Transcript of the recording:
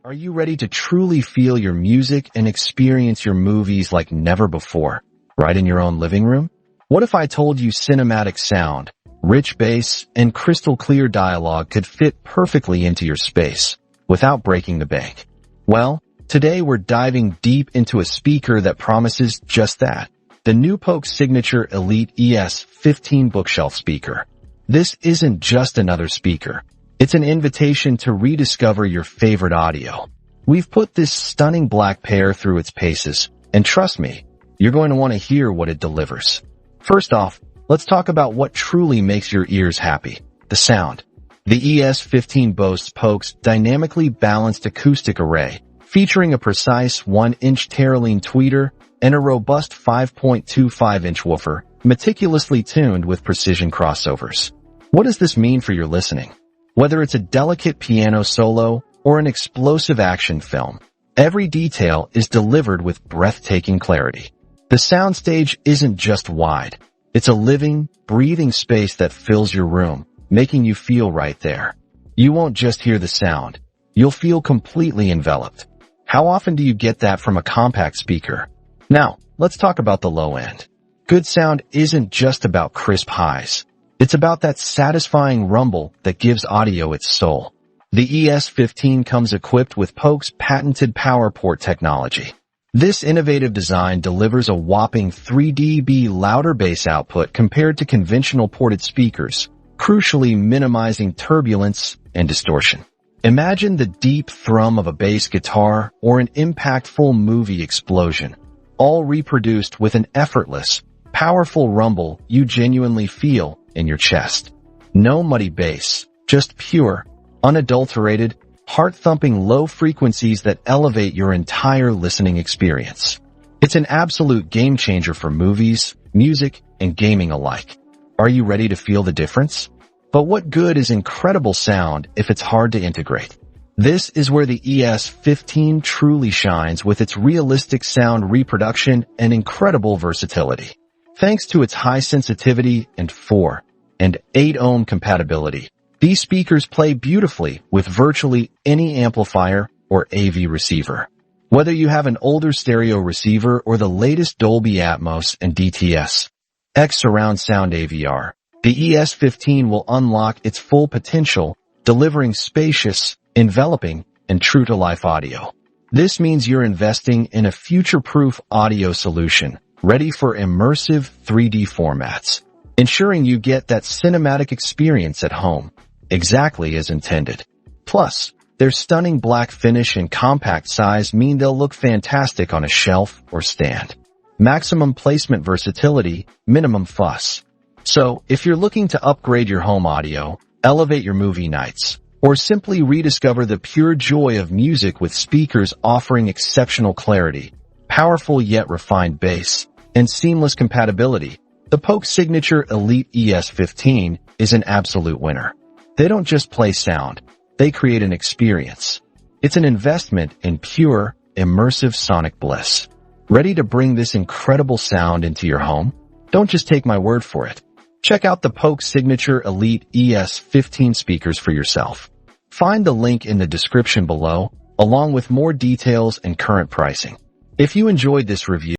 Are you ready to truly feel your music and experience your movies like never before, right in your own living room? What if I told you cinematic sound, rich bass, and crystal clear dialogue could fit perfectly into your space without breaking the bank? Well, today we're diving deep into a speaker that promises just that. The new Polk Signature Elite ES15 bookshelf speaker. This isn't just another speaker. It's an invitation to rediscover your favorite audio. We've put this stunning black pair through its paces, and trust me, you're going to want to hear what it delivers. First off, let's talk about what truly makes your ears happy: the sound. The ES15 boasts Polk's dynamically balanced acoustic array, featuring a precise 1-inch Tereline tweeter and a robust 5.25-inch woofer, meticulously tuned with precision crossovers. What does this mean for your listening? Whether it's a delicate piano solo or an explosive action film, every detail is delivered with breathtaking clarity. The soundstage isn't just wide. It's a living, breathing space that fills your room, making you feel right there. You won't just hear the sound. You'll feel completely enveloped. How often do you get that from a compact speaker? Now, let's talk about the low end. Good sound isn't just about crisp highs. It's about that satisfying rumble that gives audio its soul. The ES15 comes equipped with Polk's patented PowerPort technology. This innovative design delivers a whopping 3 dB louder bass output compared to conventional ported speakers, crucially minimizing turbulence and distortion. Imagine the deep thrum of a bass guitar or an impactful movie explosion, all reproduced with an effortless, powerful rumble you genuinely feel in your chest. No muddy bass, just pure, unadulterated, heart-thumping low frequencies that elevate your entire listening experience. It's an absolute game-changer for movies, music, and gaming alike. Are you ready to feel the difference? But what good is incredible sound if it's hard to integrate? This is where the ES15 truly shines with its realistic sound reproduction and incredible versatility. Thanks to its high sensitivity and 4 and 8 ohm compatibility, these speakers play beautifully with virtually any amplifier or AV receiver. Whether you have an older stereo receiver or the latest Dolby Atmos and DTS X surround sound AVR, the ES15 will unlock its full potential, delivering spacious, enveloping, and true-to-life audio. This means you're investing in a future-proof audio solution, ready for immersive 3D formats, ensuring you get that cinematic experience at home, exactly as intended. Plus, their stunning black finish and compact size mean they'll look fantastic on a shelf or stand. Maximum placement versatility, minimum fuss. So, if you're looking to upgrade your home audio, elevate your movie nights, or simply rediscover the pure joy of music with speakers offering exceptional clarity, powerful yet refined bass, and seamless compatibility, the Polk Signature Elite ES15 is an absolute winner. They don't just play sound, they create an experience. It's an investment in pure, immersive sonic bliss. Ready to bring this incredible sound into your home? Don't just take my word for it. Check out the Polk Signature Elite ES15 speakers for yourself. Find the link in the description below, along with more details and current pricing. If you enjoyed this review,